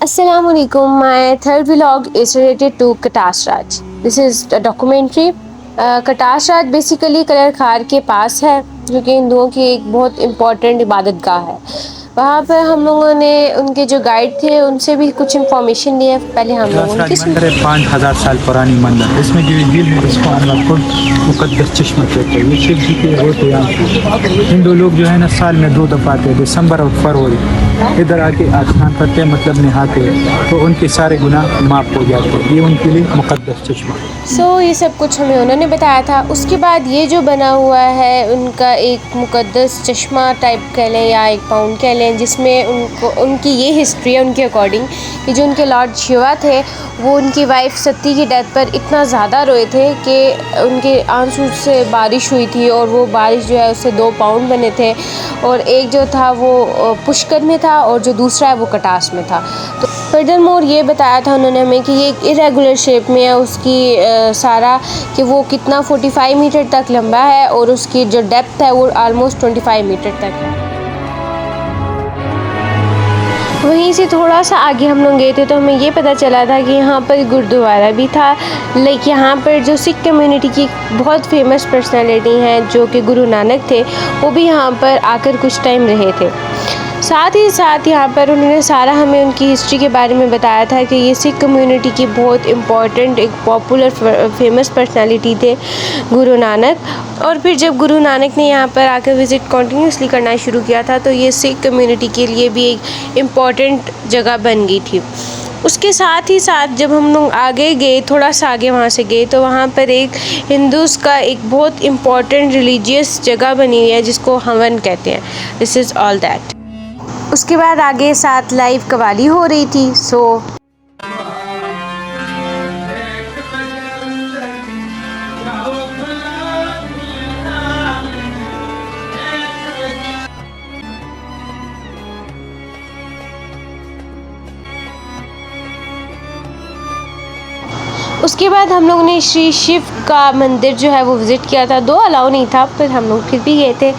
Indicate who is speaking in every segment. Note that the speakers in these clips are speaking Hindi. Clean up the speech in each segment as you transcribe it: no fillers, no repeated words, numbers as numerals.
Speaker 1: Assalamualaikum. My third vlog is related to Katash Raj. This is a documentary. Katas Raj basically Kallar Kahar के पास है, जो कि हिंदुओं की एक बहुत इम्पोर्टेंट इबादतगाह है। वहाँ पर हम लोगों ने उनके जो गाइड थे उनसे भी कुछ इन्फॉर्मेशन लिया। पहले हम लोग उनकी
Speaker 2: 5000 साल पुरानी मंदिर, इसमें जो झील है इसको हम लोग खुद मुकद्दस चश्मा कहते हैं। ये शिव जी के होते हैं। हिंदू लोग जो है ना साल में 2 दफ़ा आते हैं, दिसंबर और फरवरी, इधर आके स्नान करते हैं, मतलब नहाते हैं, तो उनके सारे गुनाह माफ़ हो जाते हैं। ये उनके लिए मुकद्दस चश्मा।
Speaker 1: ये सब कुछ हमें उन्होंने बताया था। उसके बाद ये जो बना हुआ है उनका एक मुकद्दस चश्मा टाइप कह लें या एक पाउंड कह लें, जिसमें उनकी ये हिस्ट्री है उनके अकॉर्डिंग कि जो उनके लॉर्ड शिवा थे वो उनकी वाइफ सती की डेथ पर इतना ज़्यादा रोए थे कि उनके आंसू से बारिश हुई थी, और वो बारिश जो है उससे 2 पाउंड बने थे, और एक जो था वो पुष्कर में था और जो दूसरा है वो कटास में था। तो फर्दरमोर ये बताया था उन्होंने हमें कि ये एक इरेगुलर शेप में है, उसकी सारा कि वो कितना 45 मीटर तक लंबा है और उसकी जो डेप्थ है वो ऑलमोस्ट 25 मीटर तक है। वहीं से थोड़ा सा आगे हम लोग गए थे तो हमें ये पता चला था कि यहाँ पर गुरुद्वारा भी था। लाइक यहाँ पर जो सिख कम्युनिटी की बहुत फेमस पर्सनालिटी हैं जो कि गुरु नानक थे, वो भी यहाँ पर आकर कुछ टाइम रहे थे। साथ ही साथ यहाँ पर उन्होंने सारा हमें उनकी हिस्ट्री के बारे में बताया था कि ये सिख कम्युनिटी की बहुत इम्पॉर्टेंट एक पॉपुलर फेमस पर्सनालिटी थे गुरु नानक। और फिर जब गुरु नानक ने यहाँ पर आकर विज़िट कंटिन्यूसली करना शुरू किया था तो ये सिख कम्युनिटी के लिए भी एक इम्पॉर्टेंट जगह बन गई थी। उसके साथ ही साथ जब हम लोग आगे गए, थोड़ा सा आगे वहाँ से गए, तो वहाँ पर एक हिंदूज़ का एक बहुत इम्पॉर्टेंट रिलीजियस जगह बनी हुई है जिसको हवन कहते हैं। This is all that. उसके बाद आगे साथ लाइव कवाली हो रही थी। उसके बाद हम लोग ने श्री शिव का मंदिर जो है वो विज़िट किया था। 2 अलाउ नहीं था, पर हम लोग फिर भी गए थे।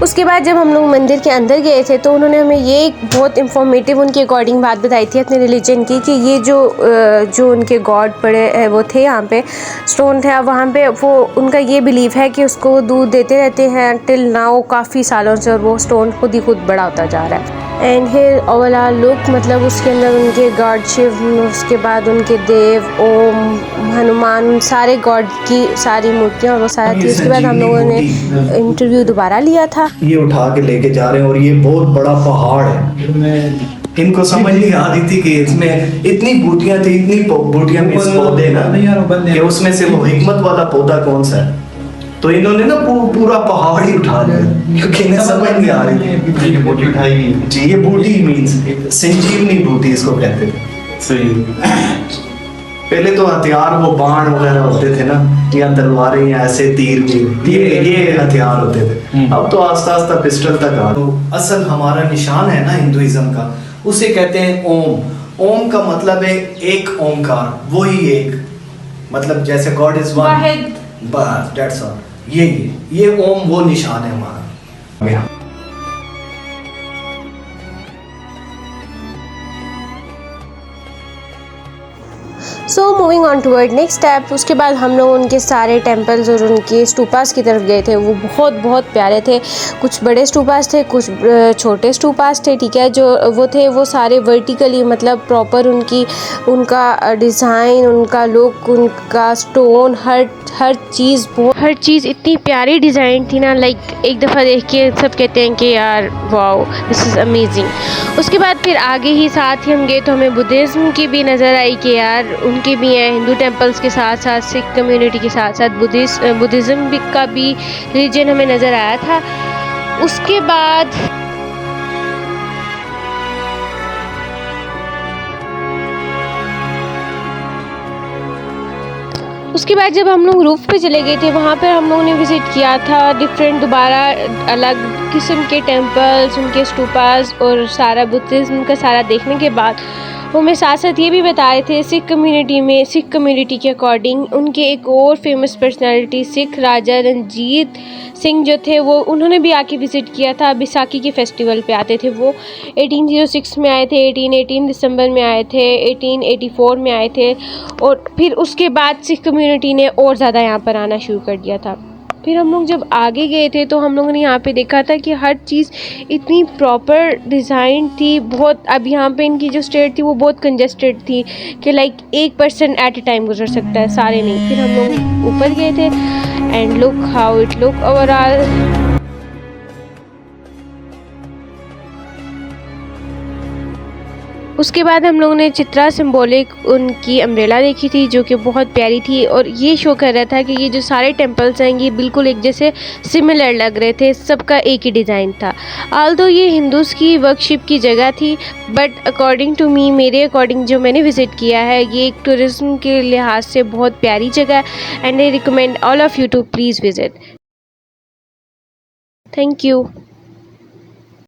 Speaker 1: उसके बाद जब हम लोग मंदिर के अंदर गए थे तो उन्होंने हमें ये एक बहुत इंफॉर्मेटिव उनके अकॉर्डिंग बात बताई थी अपने रिलीजन की, कि ये जो उनके गॉड पड़े वो थे यहाँ पे स्टोन थे, वहाँ पे वो उनका ये बिलीव है कि उसको दूध देते रहते हैं टिल नाउ काफ़ी सालों से, और वो स्टोन खुद ही खुद बड़ा होता जा रहा है। एंड हियर ओवरऑल लुक, मतलब उसके अंदर उनके गॉड शिव, उसके बाद उनके देव, ओम, हनुमान, सारे गॉड की सारी मूर्तियाँ और वो सारा थी। उसके बाद हम लोगों ने इंटरव्यू दोबारा लिया था।
Speaker 3: ये उठा के लेके जा रहे हैं और ये बहुत बड़ा पहाड़ है। इनको समझ नहीं आ रही थी कि इसमें इतनी बूटियां थी, इतनी बूटियां में इस पौधे ना कि उसमें से वो हिकमत वाला पौधा कौन सा है, तो इन्होंने ना पूरा पहाड़ ही उठा लिया क्योंकि इन्हें समझ नहीं आ रही थी। ये बूटी उठाई जी, ये बूटी मींस संजीवनी बूटी इसको कहते थे। सही। पहले तो हथियार वो बाण वगैरह होते थे ना, या तलवारें या ऐसे तीर भी, ये हथियार होते थे। अब तो आस्ता आस्ता पिस्टल तक आ। तो असल हमारा निशान है ना हिंदुइज्म का, उसे कहते हैं ओम। ओम का मतलब है एक ओंकार, वही एक, मतलब जैसे गॉड इज वन, बस दैट्स ऑल। ये ओम वो निशान है हमारा।
Speaker 1: Moving on toward next step, उसके बाद हम लोग उनके सारे टेम्पल्स और उनके स्टूपास की तरफ गए थे। वो बहुत प्यारे थे। कुछ बड़े स्टूपास थे, कुछ छोटे स्टूपास थे, ठीक है। जो वो थे वो सारे वर्टिकली, मतलब प्रॉपर उनका डिज़ाइन, उनका लुक, उनका स्टोन, हर चीज़ इतनी प्यारी डिज़ाइन थी ना। लाइक एक दफ़ा देख के सब कहते हैं कि यार वाओ, दिस इज़ अमेजिंग। उसके बाद फिर आगे ही साथ ही हम गए तो हमें बुद्धिज़्म की भी नज़र आई कि यार उनके भी हैं, हिंदू टेम्पल्स के साथ साथ सिख कम्युनिटी के साथ साथ बुद्धिज़्म का भी रिलीजन हमें नज़र आया था। उसके बाद जब हम लोग रूफ़ पे चले गए थे, वहाँ पर हम लोगों ने विज़िट किया था डिफरेंट दोबारा अलग किस्म के टेम्पल्स, उनके स्टूपास और सारा बुद्धिज़्म का सारा देखने के बाद वो मैं साथ साथ ये भी बता रहे थे सिख कम्युनिटी के अकॉर्डिंग उनके एक और फेमस पर्सनालिटी सिख राजा रणजीत सिंह जो थे वो उन्होंने भी आके विज़िट किया था। बैसाखी के फेस्टिवल पे आते थे वो 1806 में आए थे, 1818 दिसंबर में आए थे, 1884 में आए थे और फिर उसके बाद सिख कम्युनिटी ने और ज़्यादा यहाँ पर आना शुरू कर दिया था। फिर हम लोग जब आगे गए थे तो हम लोगों ने यहाँ पे देखा था कि हर चीज़ इतनी प्रॉपर डिज़ाइन थी बहुत। अब यहाँ पे इनकी जो स्टेट थी वो बहुत कंजेस्टेड थी कि लाइक एक पर्सन एट ए टाइम गुजर सकता है, सारे नहीं। फिर हम लोग ऊपर गए थे and look how it look overall. उसके बाद हम लोगों ने चित्रा सिंबॉलिक उनकी अम्ब्रेला देखी थी जो कि बहुत प्यारी थी और ये शो कर रहा था कि ये जो सारे टेंपल्स हैं ये बिल्कुल एक जैसे सिमिलर लग रहे थे, सबका एक ही डिज़ाइन था। ऑल्दो ये हिंदूज़ की वर्शिप की जगह थी बट अकॉर्डिंग टू मी, मेरे अकॉर्डिंग जो मैंने विज़िट किया है, ये एक टूरिज़्म के लिहाज से बहुत प्यारी जगह and I recommend all of you to please visit. Thank you.